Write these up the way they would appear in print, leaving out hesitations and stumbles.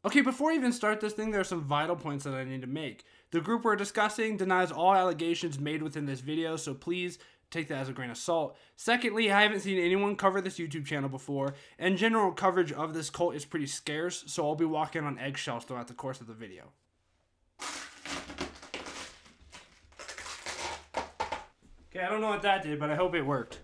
Okay, before I even start this thing, there are some vital points that I need to make. The group we're discussing denies all allegations made within this video, so please take that as a grain of salt. Secondly, I haven't seen anyone cover this YouTube channel before, and general coverage of this cult is pretty scarce, so I'll be walking on eggshells throughout the course of the video. Okay, I don't know what that did, but I hope it worked.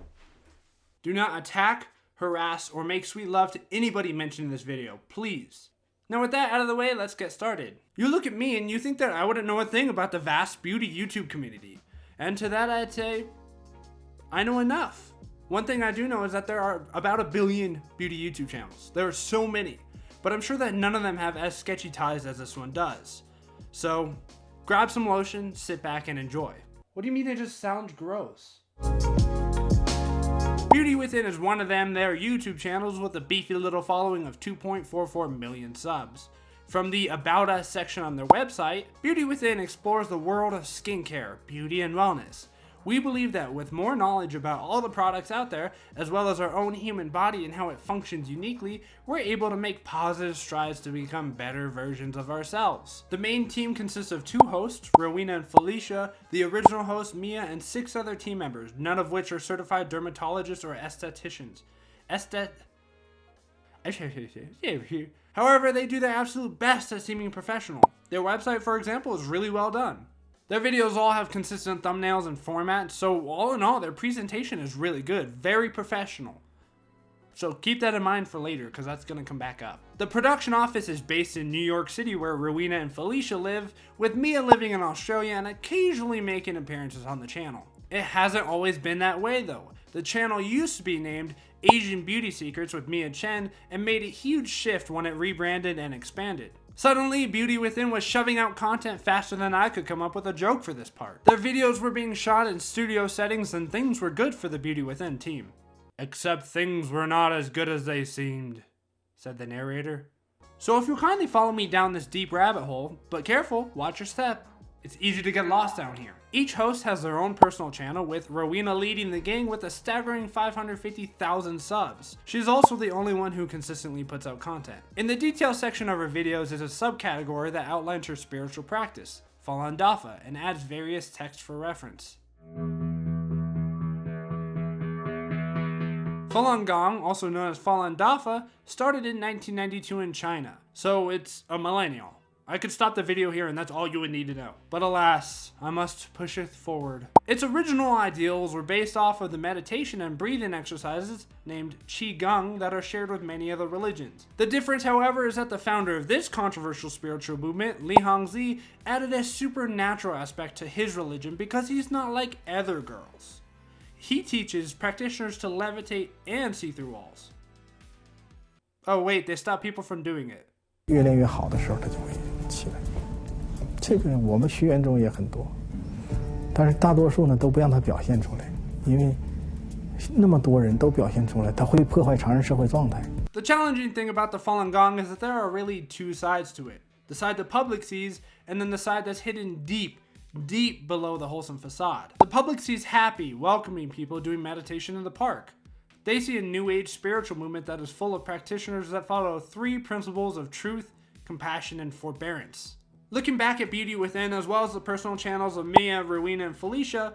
Do not attack, harass, or make sweet love to anybody mentioned in this video, please. Now with that out of the way, let's get started. You look at me and you think that I wouldn't know a thing about the vast beauty YouTube community. And to that I'd say, I know enough. One thing I do know is that there are about 1 billion beauty YouTube channels. There are so many, but I'm sure that none of them have as sketchy ties as this one does. So grab some lotion, sit back and enjoy. What do you mean it just sounds gross? Beauty Within is one of them. They're YouTube channels with a beefy little following of 2.44 million subs. From the About Us section on their website, Beauty Within explores the world of skincare, beauty, and wellness. We believe that with more knowledge about all the products out there, as well as our own human body and how it functions uniquely, we're able to make positive strides to become better versions of ourselves. The main team consists of 2 hosts, Rowena and Felicia, the original host Mia, and 6 other team members, none of which are certified dermatologists or estheticians. However, they do their absolute best at seeming professional. Their website, for example, is really well done. Their videos all have consistent thumbnails and format, so all in all, their presentation is really good, very professional. So keep that in mind for later, because that's going to come back up. The production office is based in New York City, where Rowena and Felicia live, with Mia living in Australia and occasionally making appearances on the channel. It hasn't always been that way though. The channel used to be named Asian Beauty Secrets with Mia Chen and made a huge shift when it rebranded and expanded. Suddenly, Beauty Within was shoving out content faster than I could come up with a joke for this part. Their videos were being shot in studio settings and things were good for the Beauty Within team. Except things were not as good as they seemed, said the narrator. So if you'll kindly follow me down this deep rabbit hole, but careful, watch your step. It's easy to get lost down here. Each host has their own personal channel, with Rowena leading the gang with a staggering 550,000 subs. She's also the only one who consistently puts out content. In the details section of her videos is a subcategory that outlines her spiritual practice, Falun Dafa, and adds various texts for reference. Falun Gong, also known as Falun Dafa, started in 1992 in China, so it's a millennial. I could stop the video here and that's all you would need to know. But alas, I must push it forward. Its original ideals were based off of the meditation and breathing exercises named Qi Gong that are shared with many other religions. The difference, however, is that the founder of this controversial spiritual movement, Li Hongzhi, added a supernatural aspect to his religion because he's not like other girls. He teaches practitioners to levitate and see through walls. Oh wait, they stop people from doing it. 越练越好的时候，他就会起来。这个我们学员中也很多，但是大多数呢都不让他表现出来，因为那么多人都表现出来，他会破坏常人社会状态。The challenging thing about the Falun Gong is that there are really 2 sides to it. The side the public sees, and then the side that's hidden deep below the wholesome facade. The public sees happy, welcoming people doing meditation in the park. They see a new age spiritual movement that is full of practitioners that follow 3 principles of truth, compassion, and forbearance. Looking back at Beauty Within, as well as the personal channels of Mia, Rowena, and Felicia,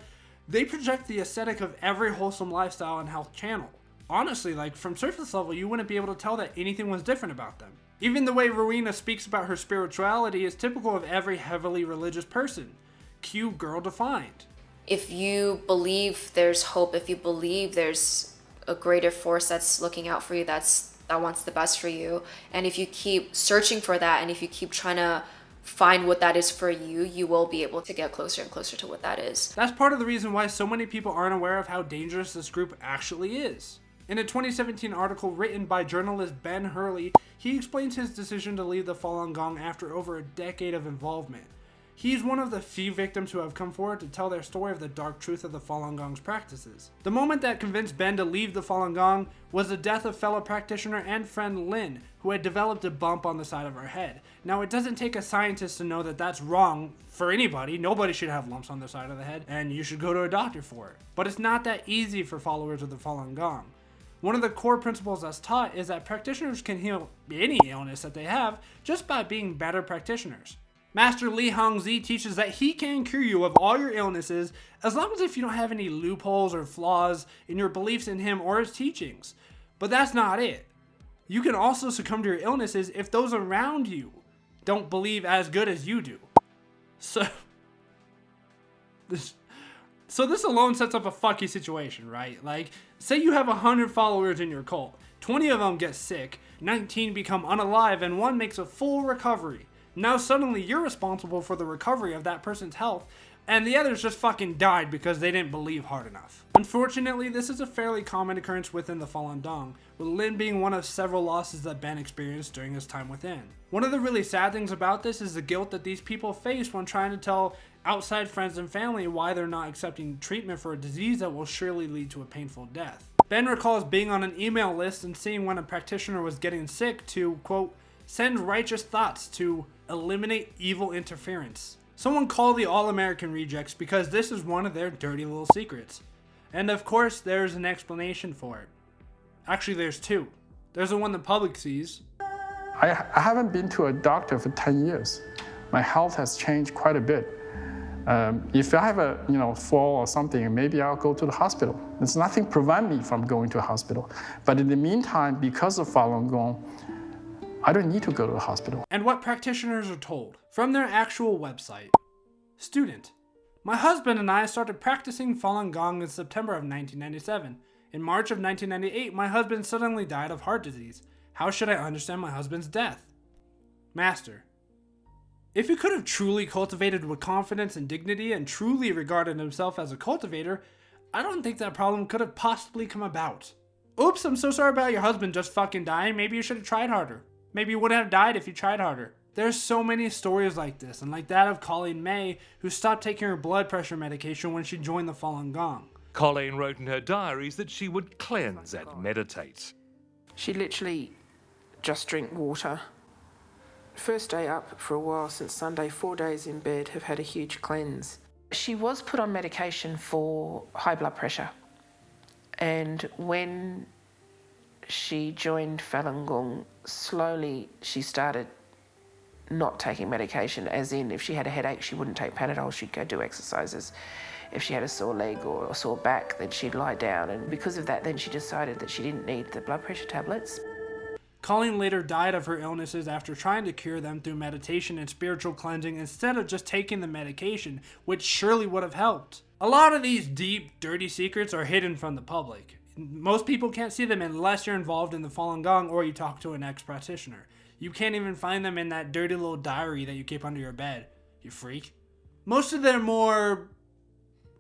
they project the aesthetic of every wholesome lifestyle and health channel. Honestly, like from surface level, you wouldn't be able to tell that anything was different about them. Even the way Rowena speaks about her spirituality is typical of every heavily religious person. Cue girl defined. If you believe there's hope, if you believe there's a greater force that's looking out for you, that wants the best for you, and if you keep searching for that, and if you keep trying to find what that is for you, you will be able to get closer and closer to what that is. That's part of the reason why so many people aren't aware of how dangerous this group actually is. In a 2017 article written by journalist Ben Hurley, he explains his decision to leave the Falun Gong after over a decade of involvement. He's one of the few victims who have come forward to tell their story of the dark truth of the Falun Gong's practices. The moment that convinced Ben to leave the Falun Gong was the death of fellow practitioner and friend Lynn, who had developed a bump on the side of her head. Now, it doesn't take a scientist to know that that's wrong for anybody. Nobody should have lumps on their side of the head, and you should go to a doctor for it. But it's not that easy for followers of the Falun Gong. One of the core principles that's taught is that practitioners can heal any illness that they have just by being better practitioners. Master Li Hongzhi teaches that he can cure you of all your illnesses as long as if you don't have any loopholes or flaws in your beliefs in him or his teachings. But that's not it. You can also succumb to your illnesses if those around you don't believe as good as you do. So this alone sets up a fucky situation, right? Like, say you have 100 followers in your cult. 20 of them get sick, 19 become unalive, and 1 makes a full recovery. Now suddenly you're responsible for the recovery of that person's health, and the others just fucking died because they didn't believe hard enough. Unfortunately, this is a fairly common occurrence within the Falun Gong, with Lin being one of several losses that Ben experienced during his time within. One of the really sad things about this is the guilt that these people face when trying to tell outside friends and family why they're not accepting treatment for a disease that will surely lead to a painful death. Ben recalls being on an email list and seeing when a practitioner was getting sick to, quote, send righteous thoughts to eliminate evil interference. Someone called the All-American Rejects because this is one of their dirty little secrets. And of course, there's an explanation for it. Actually, there's 2. There's the one the public sees. I haven't been to a doctor for 10 years. My health has changed quite a bit. If I have a fall or something, maybe I'll go to the hospital. There's nothing prevent me from going to a hospital. But in the meantime, because of Falun Gong, I don't need to go to the hospital. And what practitioners are told from their actual website. Student, my husband and I started practicing Falun Gong in September of 1997. In March of 1998, my husband suddenly died of heart disease. How should I understand my husband's death? Master, if he could have truly cultivated with confidence and dignity and truly regarded himself as a cultivator, I don't think that problem could have possibly come about. Oops, I'm so sorry about your husband just fucking dying. Maybe you should have tried harder. Maybe you wouldn't have died if you tried harder. There's so many stories like this, and like that of Colleen May, who stopped taking her blood pressure medication when she joined the Falun Gong. Colleen wrote in her diaries that she would cleanse and meditate. She literally just drink water. First day up for a while since Sunday, 4 days in bed, have had a huge cleanse. She was put on medication for high blood pressure. And when she joined Falun Gong, slowly she started not taking medication, as in if she had a headache she wouldn't take Panadol, she'd go do exercises. If she had a sore leg or a sore back, then she'd lie down, and because of that then she decided that she didn't need the blood pressure tablets. Colleen later died of her illnesses after trying to cure them through meditation and spiritual cleansing instead of just taking the medication, which surely would have helped. A lot of these deep, dirty secrets are hidden from the public. Most people can't see them unless you're involved in the Falun Gong or you talk to an ex-practitioner. You can't even find them in that dirty little diary that you keep under your bed, you freak. Most of their more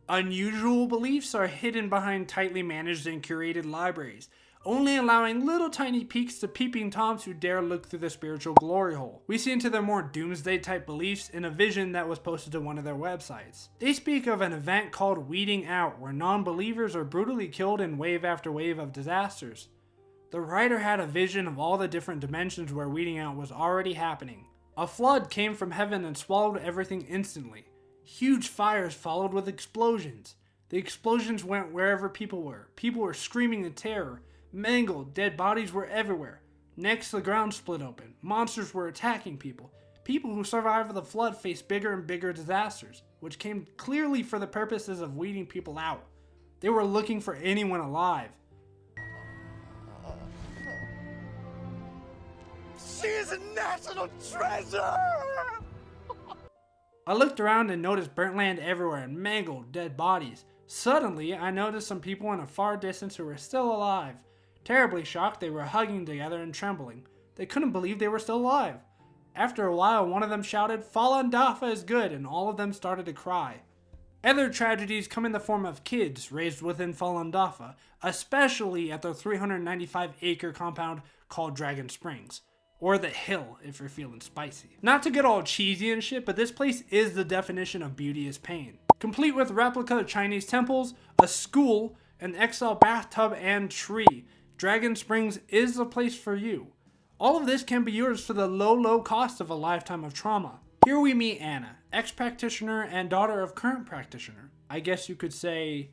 unusual beliefs are hidden behind tightly managed and curated libraries, only allowing little tiny peeks to peeping toms who dare look through the spiritual glory hole. We see into their more doomsday type beliefs in a vision that was posted to one of their websites. They speak of an event called weeding out, where non-believers are brutally killed in wave after wave of disasters. The writer had a vision of all the different dimensions where weeding out was already happening. A flood came from heaven and swallowed everything instantly. Huge fires followed with explosions. The explosions went wherever people were. People were screaming in terror. Mangled, dead bodies were everywhere. Next, the ground split open. Monsters were attacking people. People who survived the flood faced bigger and bigger disasters, which came clearly for the purposes of weeding people out. They were looking for anyone alive. She is a national treasure! I looked around and noticed burnt land everywhere and mangled, dead bodies. Suddenly, I noticed some people in a far distance who were still alive. Terribly shocked, they were hugging together and trembling. They couldn't believe they were still alive. After a while, one of them shouted, "Falun Dafa is good," and all of them started to cry. Other tragedies come in the form of kids raised within Falun Dafa, especially at the 395-acre compound called Dragon Springs. Or the Hill, if you're feeling spicy. Not to get all cheesy and shit, but this place is the definition of beauty is pain. Complete with replica Chinese temples, a school, an XL bathtub, and tree. Dragon Springs is the place for you. All of this can be yours for the low cost of a lifetime of trauma. Here we meet Anna, ex-practitioner and daughter of current practitioner. I guess you could say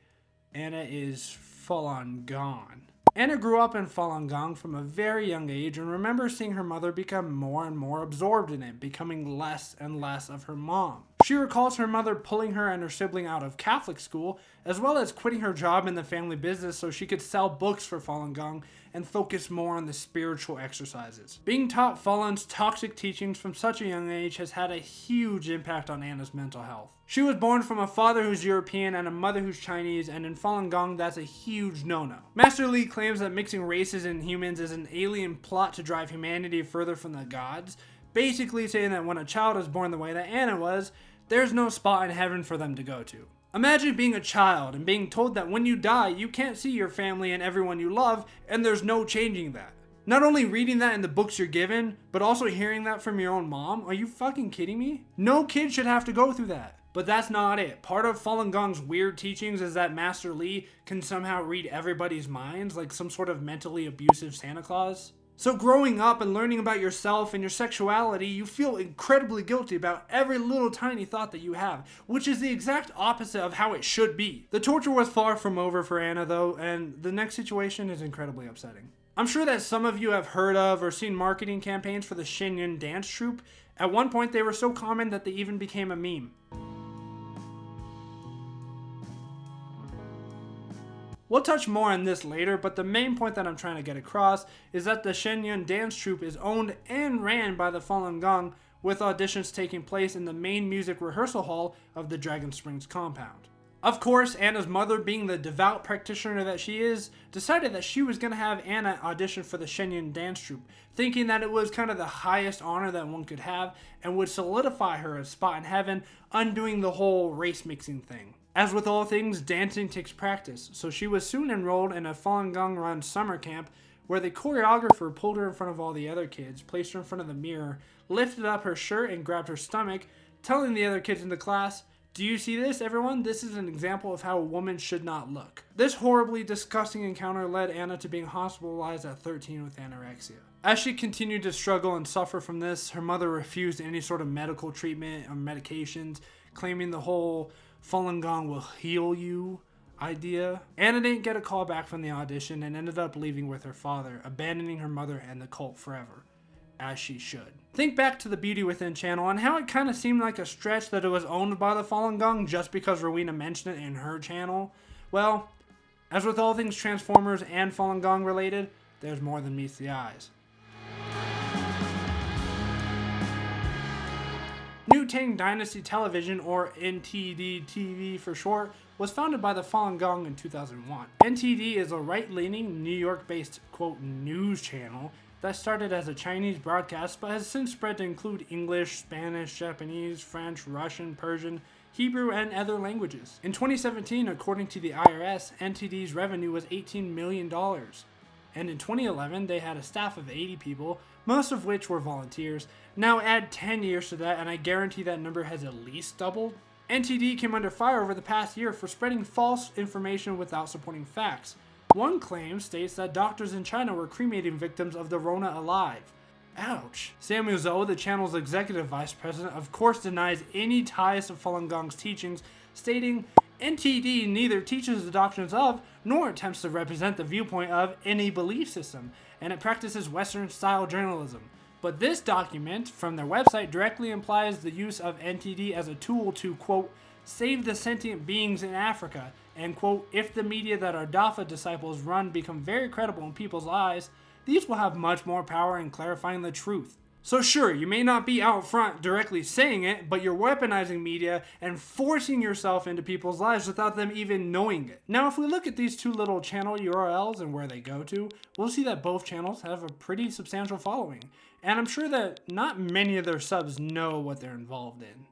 Anna is full on gone. Anna grew up in Falun Gong from a very young age and remembers seeing her mother become more and more absorbed in it, becoming less and less of her mom. She recalls her mother pulling her and her sibling out of Catholic school, as well as quitting her job in the family business so she could sell books for Falun Gong and focus more on the spiritual exercises. Being taught Falun's toxic teachings from such a young age has had a huge impact on Anna's mental health. She was born from a father who's European and a mother who's Chinese, and in Falun Gong that's a huge no-no. Master Li claims that mixing races and humans is an alien plot to drive humanity further from the gods, basically saying that when a child is born the way that Anna was, there's no spot in heaven for them to go to. Imagine being a child and being told that when you die, you can't see your family and everyone you love, and there's no changing that. Not only reading that in the books you're given, but also hearing that from your own mom? Are you fucking kidding me? No kid should have to go through that. But that's not it. Part of Falun Gong's weird teachings is that Master Li can somehow read everybody's minds, like some sort of mentally abusive Santa Claus. So growing up and learning about yourself and your sexuality, you feel incredibly guilty about every little tiny thought that you have, which is the exact opposite of how it should be. The torture was far from over for Anna though, and the next situation is incredibly upsetting. I'm sure that some of you have heard of or seen marketing campaigns for the Shen Yun dance troupe. At one point they were so common that they even became a meme. We'll touch more on this later, but the main point that I'm trying to get across is that the Shen Yun dance troupe is owned and ran by the Falun Gong, with auditions taking place in the main music rehearsal hall of the Dragon Springs compound. Of course, Anna's mother, being the devout practitioner that she is, decided that she was going to have Anna audition for the Shen Yun dance troupe, thinking that it was kind of the highest honor that one could have and would solidify her a spot in heaven, undoing the whole race mixing thing. As with all things, dancing takes practice, so she was soon enrolled in a Falun Gong run summer camp where the choreographer pulled her in front of all the other kids, placed her in front of the mirror, lifted up her shirt and grabbed her stomach, telling the other kids in the class, "Do you see this, everyone? This is an example of how a woman should not look." This horribly disgusting encounter led Anna to being hospitalized at 13 with anorexia. As she continued to struggle and suffer from this, her mother refused any sort of medical treatment or medications, claiming the whole Falun Gong will heal you idea. Anna didn't get a call back from the audition and ended up leaving with her father, abandoning her mother and the cult forever, as she should. Think back to the Beauty Within channel and how it kind of seemed like a stretch that it was owned by the Falun Gong just because Rowena mentioned it in her channel. Well, as with all things Transformers and Falun Gong related, there's more than meets the eyes. New Tang Dynasty Television, or NTD TV for short, was founded by the Falun Gong in 2001. NTD is a right-leaning, New York-based, quote, news channel that started as a Chinese broadcast but has since spread to include English, Spanish, Japanese, French, Russian, Persian, Hebrew, and other languages. In 2017, according to the IRS, NTD's revenue was $18 million. And in 2011, they had a staff of 80 people, most of which were volunteers. Now add 10 years to that, and I guarantee that number has at least doubled. NTD came under fire over the past year for spreading false information without supporting facts. One claim states that doctors in China were cremating victims of the Rona alive. Ouch. Samuel Zhou, the channel's executive vice president, of course denies any ties to Falun Gong's teachings, stating, "NTD neither teaches the doctrines of, nor attempts to represent the viewpoint of, any belief system, and it practices Western-style journalism. But this document from their website directly implies the use of NTD as a tool to, quote, save the sentient beings in Africa, and, quote, if the media that our Dafa disciples run become very credible in people's eyes, these will have much more power in clarifying the truth." So sure, you may not be out front directly saying it, but you're weaponizing media and forcing yourself into people's lives without them even knowing it. Now, if we look at these two little channel URLs and where they go to, we'll see that both channels have a pretty substantial following. And I'm sure that not many of their subs know what they're involved in.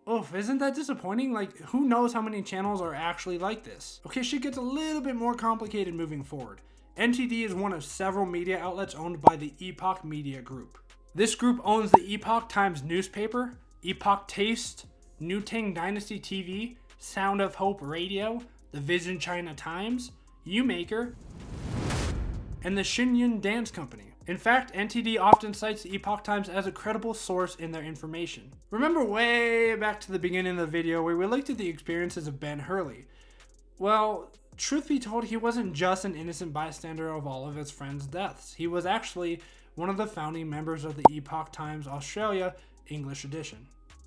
Oof, isn't that disappointing? Like, who knows how many channels are actually like this? Okay, shit gets a little bit more complicated moving forward. NTD is one of several media outlets owned by the Epoch Media Group. This group owns the Epoch Times newspaper, Epoch Taste, New Tang Dynasty TV, Sound of Hope Radio, the Vision China Times, U-Maker, and the Shen Yun Dance Company. In fact, NTD often cites the Epoch Times as a credible source in their information. Remember way back to the beginning of the video where we looked at the experiences of Ben Hurley? Well, truth be told, he wasn't just an innocent bystander of all of his friends' deaths. He was actually one of the founding members of the Epoch Times Australia English edition.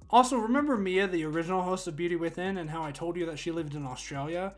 Also, remember Mia, the original host of Beauty Within, and how I told you that she lived in Australia?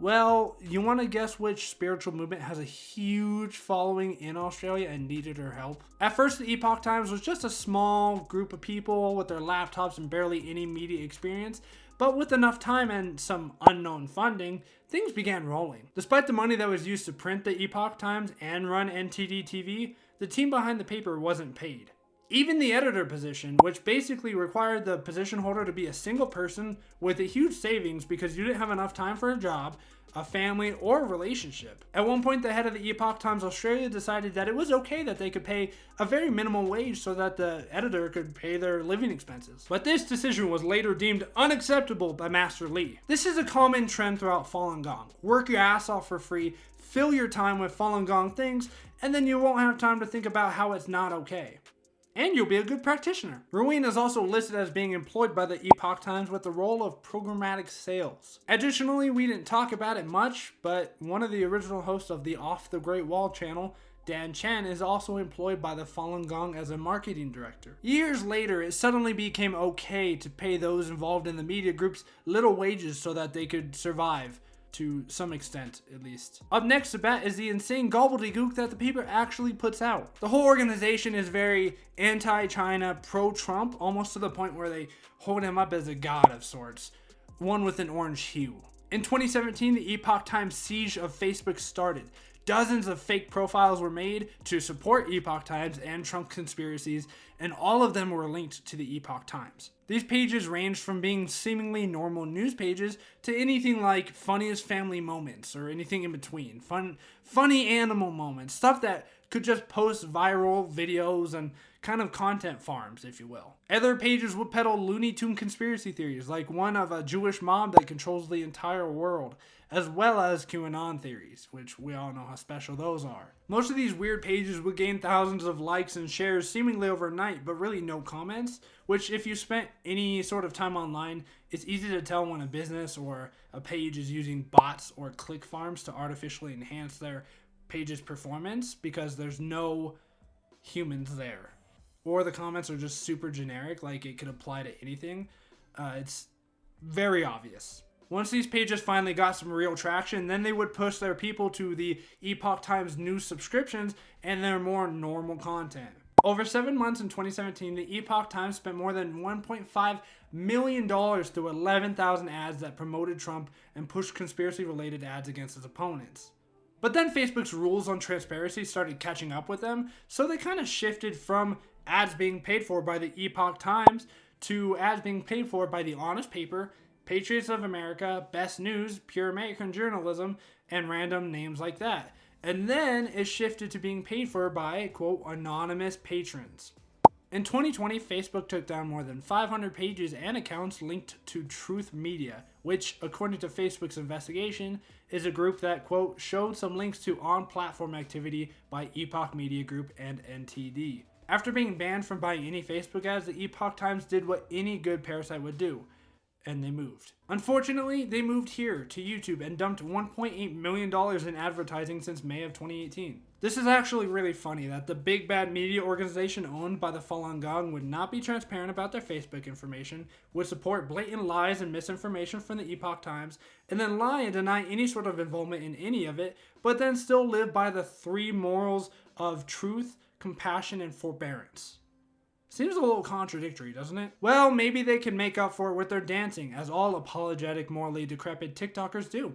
Well, you want to guess which spiritual movement has a huge following in Australia and needed her help? At first, the Epoch Times was just a small group of people with their laptops and barely any media experience, but with enough time and some unknown funding, things began rolling. Despite the money that was used to print the Epoch Times and run NTD TV, the team behind the paper wasn't paid. Even the editor position, which basically required the position holder to be a single person with a huge savings because you didn't have enough time for a job, a family, or a relationship. At one point, the head of the Epoch Times Australia decided that it was okay that they could pay a very minimal wage so that the editor could pay their living expenses. But this decision was later deemed unacceptable by Master Lee. This is a common trend throughout Falun Gong. Work your ass off for free, fill your time with Falun Gong things, and then you won't have time to think about how it's not okay. And you'll be a good practitioner. Ruin is also listed as being employed by the Epoch Times with the role of programmatic sales. Additionally, we didn't talk about it much, but one of the original hosts of the Off the Great Wall channel, Dan Chen, is also employed by the Falun Gong as a marketing director. Years later, it suddenly became okay to pay those involved in the media groups little wages so that they could survive. To some extent, at least. Up next to bat is the insane gobbledygook that the paper actually puts out. The whole organization is very anti-China, pro-Trump, almost to the point where they hold him up as a god of sorts, one with an orange hue. In 2017, the Epoch Times siege of Facebook started. Dozens of fake profiles were made to support Epoch Times and Trump conspiracies, and all of them were linked to the Epoch Times. These pages ranged from being seemingly normal news pages to anything like funniest family moments or anything in between. Funny animal moments, stuff that could just post viral videos and kind of content farms, if you will. Other pages would peddle Looney Tune conspiracy theories, like one of a Jewish mob that controls the entire world, as well as QAnon theories, which we all know how special those are. Most of these weird pages would gain thousands of likes and shares seemingly overnight, but really no comments, which if you spent any sort of time online, it's easy to tell when a business or a page is using bots or click farms to artificially enhance their page's performance because there's no humans there. Or the comments are just super generic, like it could apply to anything. It's very obvious. Once these pages finally got some real traction, then they would push their people to the Epoch Times news subscriptions and their more normal content. Over 7 months in 2017, the Epoch Times spent more than $1.5 million through 11,000 ads that promoted Trump and pushed conspiracy-related ads against his opponents. But then Facebook's rules on transparency started catching up with them, so they kind of shifted from ads being paid for by the Epoch Times to ads being paid for by The Honest Paper, Patriots of America, Best News, Pure American Journalism, and random names like that. And then it shifted to being paid for by, quote, anonymous patrons. In 2020, Facebook took down more than 500 pages and accounts linked to Truth Media, which, according to Facebook's investigation, is a group that, quote, showed some links to on-platform activity by Epoch Media Group and NTD. After being banned from buying any Facebook ads, the Epoch Times did what any good parasite would do, and they moved. Unfortunately, they moved here to YouTube and dumped $1.8 million in advertising since May of 2018. This is actually really funny that the big bad media organization owned by the Falun Gong would not be transparent about their Facebook information, would support blatant lies and misinformation from the Epoch Times, and then lie and deny any sort of involvement in any of it, but then still live by the three morals of truth, compassion, and forbearance. Seems a little contradictory, doesn't it? Well, maybe they can make up for it with their dancing, as all apologetic, morally decrepit TikTokers do.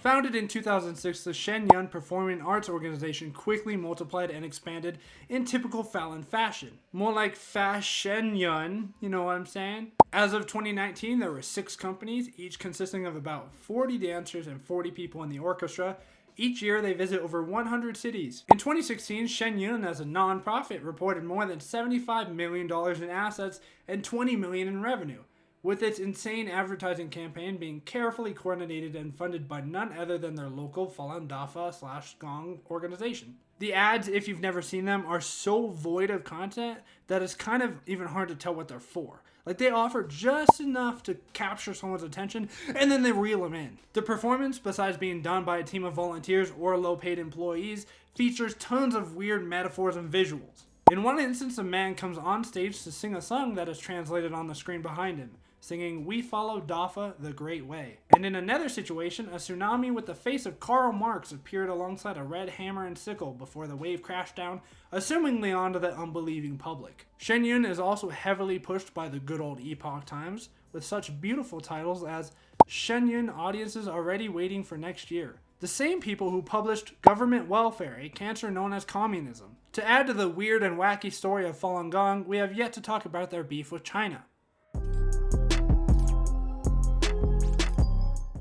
Founded in 2006, the Shen Yun performing arts organization quickly multiplied and expanded in typical Falun fashion. More like Shen Yun, you know what I'm saying? As of 2019, there were 6 companies, each consisting of about 40 dancers and 40 people in the orchestra. Each year, they visit over 100 cities. In 2016, Shen Yun, as a non-profit, reported more than $75 million in assets and $20 million in revenue, with its insane advertising campaign being carefully coordinated and funded by none other than their local Falun Dafa / Gong organization. The ads, if you've never seen them, are so void of content that it's kind of even hard to tell what they're for. Like, they offer just enough to capture someone's attention, and then they reel them in. The performance, besides being done by a team of volunteers or low-paid employees, features tons of weird metaphors and visuals. In one instance, a man comes on stage to sing a song that is translated on the screen behind him, singing "We Follow Dafa the Great Way." And in another situation, a tsunami with the face of Karl Marx appeared alongside a red hammer and sickle before the wave crashed down, assumingly onto the unbelieving public. Shen Yun is also heavily pushed by the good old Epoch Times, with such beautiful titles as "Shen Yun Audiences Already Waiting for Next Year." The same people who published "Government Welfare, a Cancer Known as Communism." To add to the weird and wacky story of Falun Gong, we have yet to talk about their beef with China.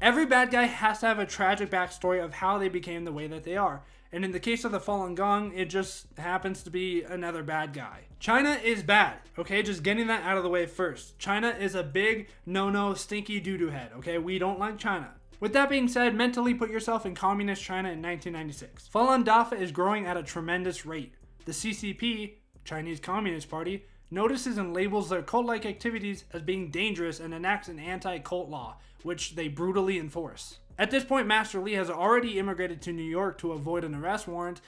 Every bad guy has to have a tragic backstory of how they became the way that they are. And in the case of the Falun Gong, it just happens to be another bad guy. China is bad, okay? Just getting that out of the way first. China is a big, no-no, stinky doo-doo head, okay? We don't like China. With that being said, mentally put yourself in communist China in 1996. Falun Dafa is growing at a tremendous rate. The CCP, Chinese Communist Party, notices and labels their cult-like activities as being dangerous and enacts an anti-cult law, which they brutally enforce. At this point, Master Lee has already immigrated to New York to avoid an arrest warrant,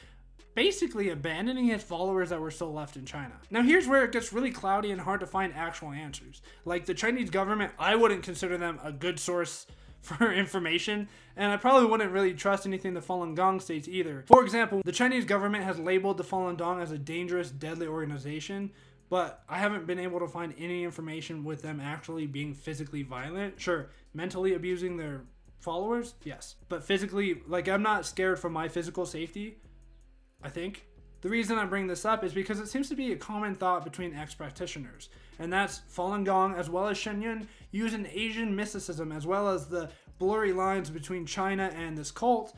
basically abandoning his followers that were still left in China. Now here's where it gets really cloudy and hard to find actual answers. Like the Chinese government, I wouldn't consider them a good source for information, and I probably wouldn't really trust anything the Falun Gong states either. For example, the Chinese government has labeled the Falun Gong as a dangerous, deadly organization, but I haven't been able to find any information with them actually being physically violent. Sure, mentally abusing their followers, yes. But physically, like, I'm not scared for my physical safety, I think. The reason I bring this up is because it seems to be a common thought between ex-practitioners, and that's Falun Gong as well as Shen Yun use an Asian mysticism as well as the blurry lines between China and this cult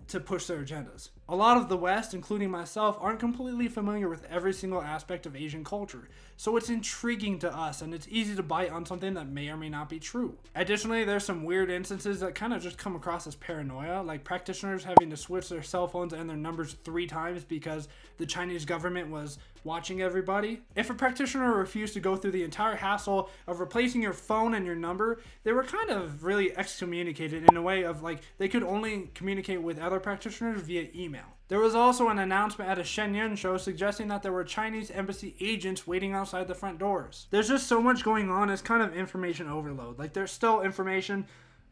to push their agendas. A lot of the West, including myself, aren't completely familiar with every single aspect of Asian culture, so it's intriguing to us and it's easy to bite on something that may or may not be true. Additionally, there's some weird instances that kind of just come across as paranoia, like practitioners having to switch their cell phones and their numbers 3 times because the Chinese government was watching everybody. If a practitioner refused to go through the entire hassle of replacing your phone and your number, they were kind of really excommunicated in a way of like they could only communicate with other practitioners via email. There was also an announcement at a Shen Yun show suggesting that there were Chinese embassy agents waiting outside the front doors. There's just so much going on, it's kind of information overload. Like there's still information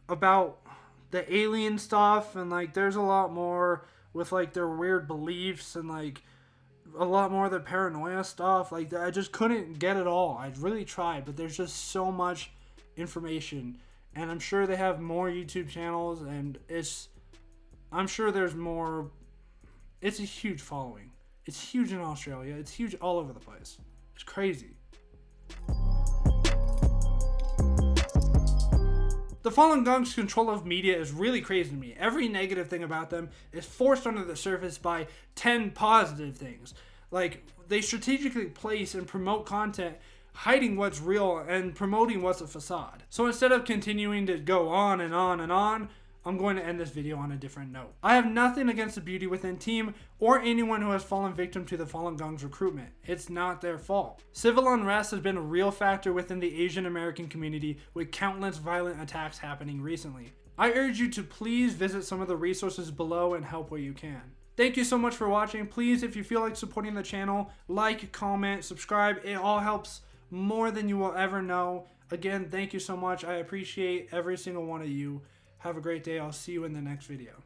about the alien stuff, and like there's a lot more with like their weird beliefs and like a lot more of the paranoia stuff. Like I just couldn't get it all. I really tried, but there's just so much information, and I'm sure they have more YouTube channels, and I'm sure there's more. It's a huge following. It's huge in Australia. It's huge all over the place. It's crazy. The Falun Gong's control of media is really crazy to me. Every negative thing about them is forced under the surface by 10 positive things. Like, they strategically place and promote content hiding what's real and promoting what's a facade. So instead of continuing to go on and on and on, I'm going to end this video on a different note. I have nothing against the Beauty Within team or anyone who has fallen victim to the Falun Gong's recruitment. It's not their fault. Civil unrest has been a real factor within the Asian American community, with countless violent attacks happening recently. I urge you to please visit some of the resources below and help where you can. Thank you so much for watching. Please, if you feel like supporting the channel, like, comment, subscribe. It all helps more than you will ever know. Again, thank you so much. I appreciate every single one of you. Have a great day. I'll see you in the next video.